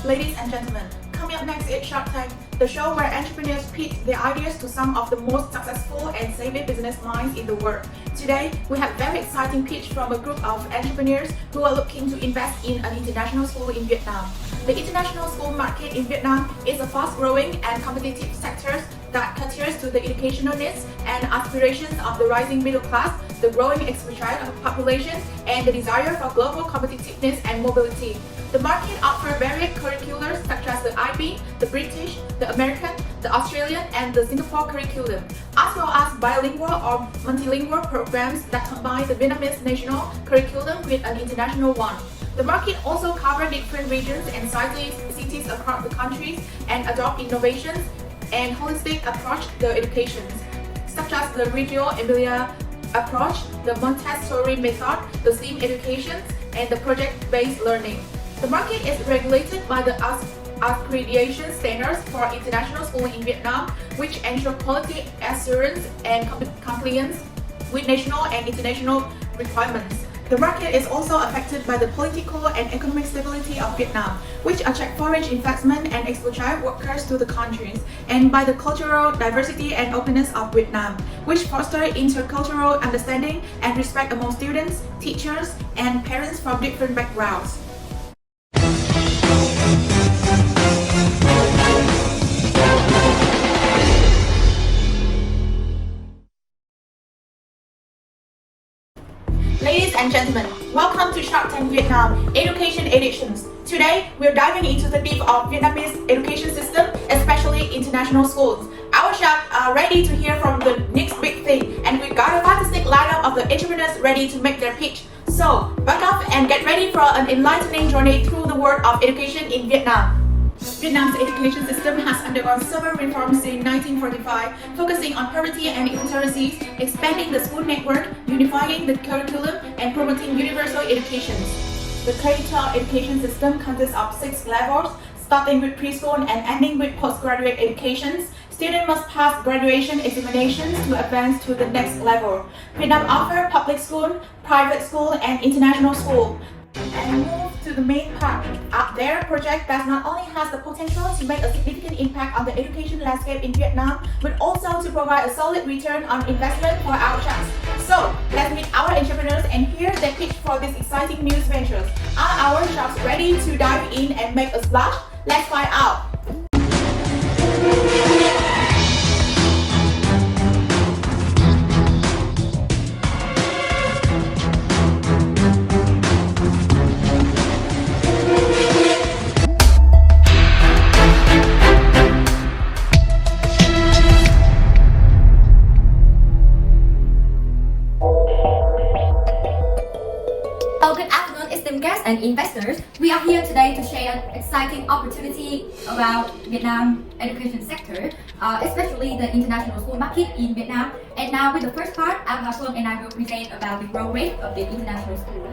Ladies and gentlemen, coming up next is Shark Tank, the show where entrepreneurs pitch their ideas to some of the most successful and savvy business minds in the world. Today, we have a very exciting pitch from a group of entrepreneurs who are looking to invest in an international school in Vietnam. The international school market in Vietnam is a fast-growing and competitive sector that caters to the educational needs and aspirations of the rising middle class, the growing expatriate population, and the desire for global competitiveness and mobility. The market offers varied curriculums such as the IB, the British, the American, the Australian, and the Singapore curriculum, as well as bilingual or multilingual programs that combine the Vietnamese national curriculum with an international one. The market also covers different regions and cities across the countries and adopt innovations and holistic approach to education, such as the Reggio Emilia approach, the Montessori method, the STEAM education, and the project-based learning. The market is regulated by the accreditation standards for international schooling in Vietnam, which ensure quality assurance and compliance with national and international requirements. The market is also affected by the political and economic stability of Vietnam, which attract foreign investment and expatriate workers to the countries, and by the cultural diversity and openness of Vietnam, which foster intercultural understanding and respect among students, teachers, and parents from different backgrounds. Ladies and gentlemen, welcome to Shark Tank Vietnam Education Editions. Today, we're diving into the depth of Vietnamese education system, especially international schools. Our sharks are ready to hear from the next big thing, and we got a fantastic lineup of the entrepreneurs ready to make their pitch. So, buckle up and get ready for an enlightening journey through the world of education in Vietnam. Vietnam's education system has undergone several reforms since 1945, focusing on parity and illiteracy, expanding the school network, unifying the curriculum, and promoting universal education. The K-12 education system consists of 6 levels, starting with preschool and ending with postgraduate education. Students must pass graduation examinations to advance to the next level. Vietnam offers public school, private school, and international school. And move to the main part. Their project does not only has the potential to make a significant impact on the education landscape in Vietnam, but also to provide a solid return on investment for our sharks. So, let's meet our entrepreneurs and hear their pitch for this exciting new ventures. Are our sharks ready to dive in and make a splash? Let's find out. Good afternoon, esteemed guests and investors. We are here today to share an exciting opportunity about Vietnam education sector, especially the international school market in Vietnam. And now with the first part, I'm Hafung and I will present about the growth rate of the international school.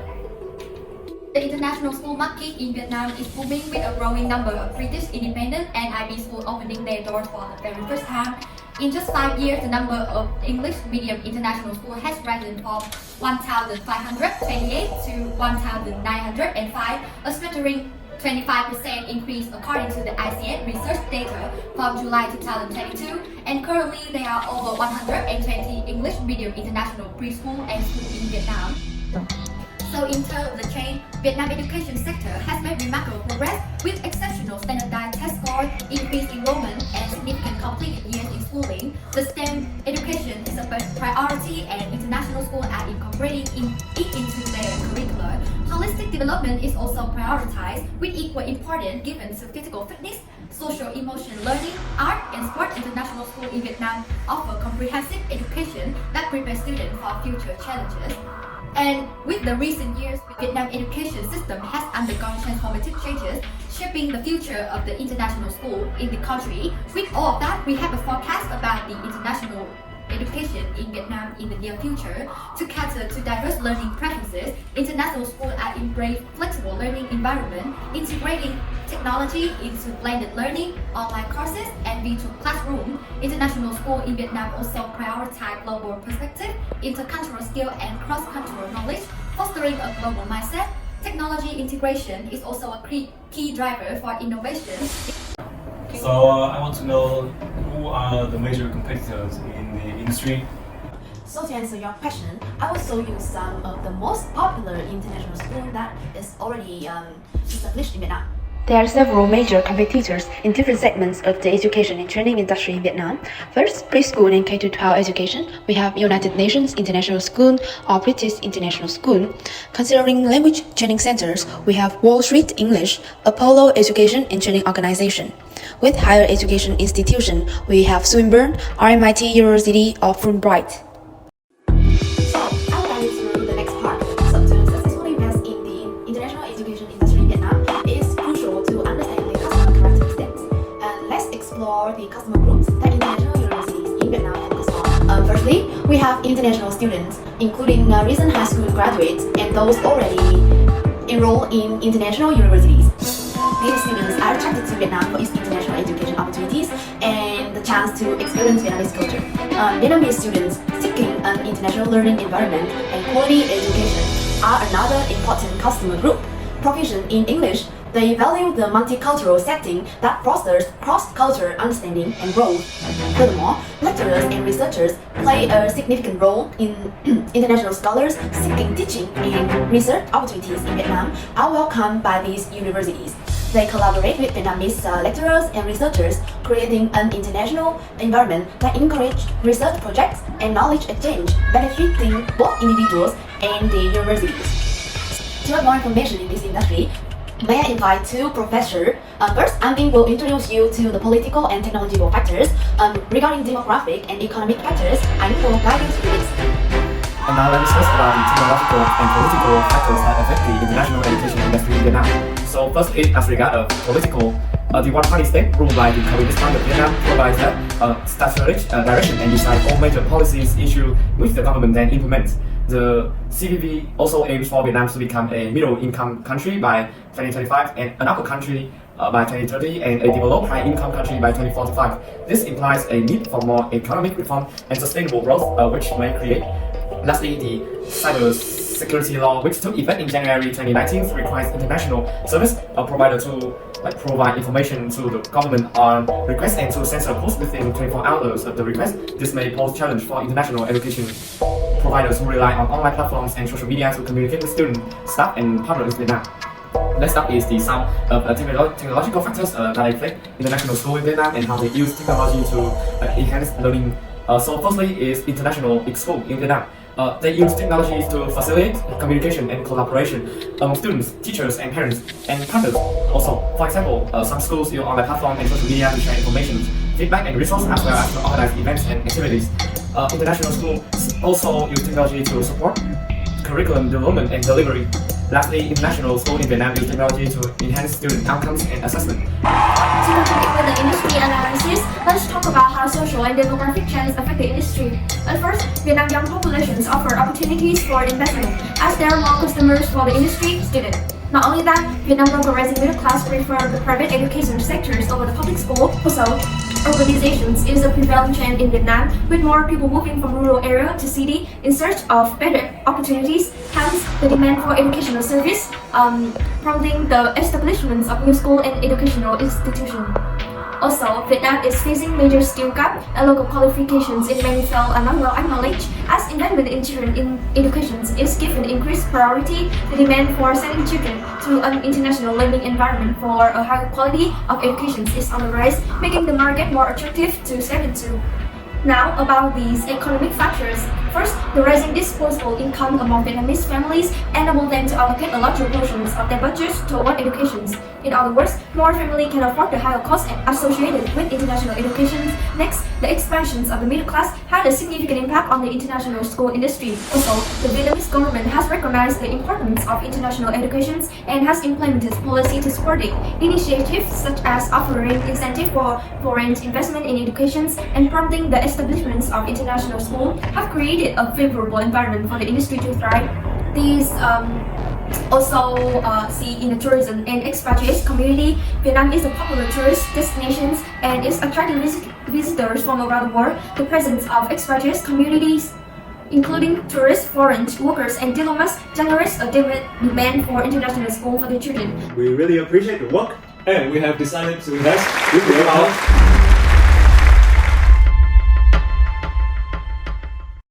The international school market in Vietnam is booming with a growing number of British independent and IB schools opening their doors for the very first time. In just 5 years, the number of English medium international schools has risen from 1,528 to 1,905, a staggering 25% increase according to the ICS research data from July 2022, and currently there are over 120 English medium international preschool and school in Vietnam. So in terms of the change, Vietnam education sector has made remarkable progress with exceptional standardized test scores, increased enrollment, and significant completed years in schooling. The STEM education is a priority and international schools are incorporating it into their curricula. Holistic development is also prioritized with equal importance given to physical fitness, social emotion learning, art, and sport. International schools in Vietnam offer comprehensive education that prepares students for future challenges. And with the recent years, the Vietnam education system has undergone transformative changes, shaping the future of the international school in the country. With all of that, we have a forecast about the international education in Vietnam in the near future. To cater to diverse learning preferences, international schools are embrace flexible learning environment, integrating technology into blended learning, online courses, and virtual classroom. International schools in Vietnam also prioritize global perspective, intercultural skill, and cross-cultural knowledge, fostering a global mindset. Technology integration is also a key driver for innovation. So I want to know who are the major competitors in the industry. So to answer your question, I will show you some of the most popular international schools that is already established in Vietnam. There are several major competitors in different segments of the education and training industry in Vietnam. First, preschool and K-12 education. We have United Nations International School or British International School. Considering language training centers, we have Wall Street English, Apollo Education and Training Organization. With higher education institution, we have Swinburne, RMIT University or Fulbright. So I will guide you through the next part. So to successfully invest in the international education industry in Vietnam, it is crucial to understand the customer characteristics. And let's explore the customer groups that international universities in Vietnam focus on. Firstly, we have international students, including recent high school graduates and those already enrolled in international universities. These students are attracted to Vietnam for its international education opportunities and the chance to experience Vietnamese culture. Vietnamese students seeking an international learning environment and quality education are another important customer group. Proficient in English, they value the multicultural setting that fosters cross-cultural understanding and growth. Furthermore, lecturers and researchers play a significant role in international scholars seeking teaching and research opportunities in Vietnam are welcomed by these universities. They collaborate with Vietnamese lecturers and researchers, creating an international environment that encourages research projects and knowledge exchange, benefiting both individuals and the universities. To have more information in this industry, may I invite two professors. First, Anbin will introduce you to the political and technological factors. Regarding demographic and economic factors, Anh will guide you through this. And now let's discuss about the technological and political factors that affect the international education industry in Vietnam. So firstly, as regard of political, the one-party state ruled by the Communist Party of Vietnam provides a strategic direction and decide all major policies issued which the government then implements. The CPP also aims for Vietnam to become a middle-income country by 2025 and an upper country by 2030 and a developed high-income country by 2045. This implies a need for more economic reform and sustainable growth, which may create. Lastly, the cyber security law, which took effect in January 2019, requires international service provider to provide information to the government on request and to censor posts within 24 hours of the request. This may pose challenge for international education providers who rely on online platforms and social media to communicate with students, staff, and partners in Vietnam. Next up is the some technological factors that affect international school in Vietnam and how they use technology to enhance learning. So firstly is international school in Vietnam. They use technologies to facilitate communication and collaboration among students, teachers, and parents, and partners. Also, for example, some schools use online platform and social media to share information, feedback, and resources as well as to organize events and activities. International schools also use technology to support curriculum development and delivery. Lastly, international schools in Vietnam use technology to enhance student outcomes and assessment. To continue with the industry analysis, let's talk about how social and demographic trends affect the industry. At first, Vietnam young populations offer opportunities for investment, as there are more customers for the industry student. Not only that, Vietnam local rising middle class prefer the private education sectors over the public school. Also, urbanizations is a prevailing trend in Vietnam, with more people moving from rural area to city in search of better opportunities. Hence, the demand for educational service, prompting the establishments of new school and educational institutions. Also, Vietnam is facing major skill gap and local qualifications in many fields are not well acknowledged. As investment in children in education is given increased priority, the demand for sending children to an international learning environment for a higher quality of education is on the rise, making the market more attractive to step into. Now, about these economic factors. First, the rising disposable income among Vietnamese families enable them to allocate a larger portions of their budgets toward education. In other words, more families can afford the higher costs associated with international education. Next, the expansions of the middle class had a significant impact on the international school industry. Also, the Vietnamese government has recognized the importance of international education and has implemented policy to support it. Initiatives such as offering incentive for foreign investment in education and prompting the establishments of international schools have created a favorable environment for the industry to thrive. These also see in the tourism and expatriates community, Vietnam is a popular tourist destination and is attracting visitors from around the world. The presence of expatriates communities including tourists, foreign workers, and diplomats, generates a demand for international school for the children. We really appreciate your work, And we have decided to invest with your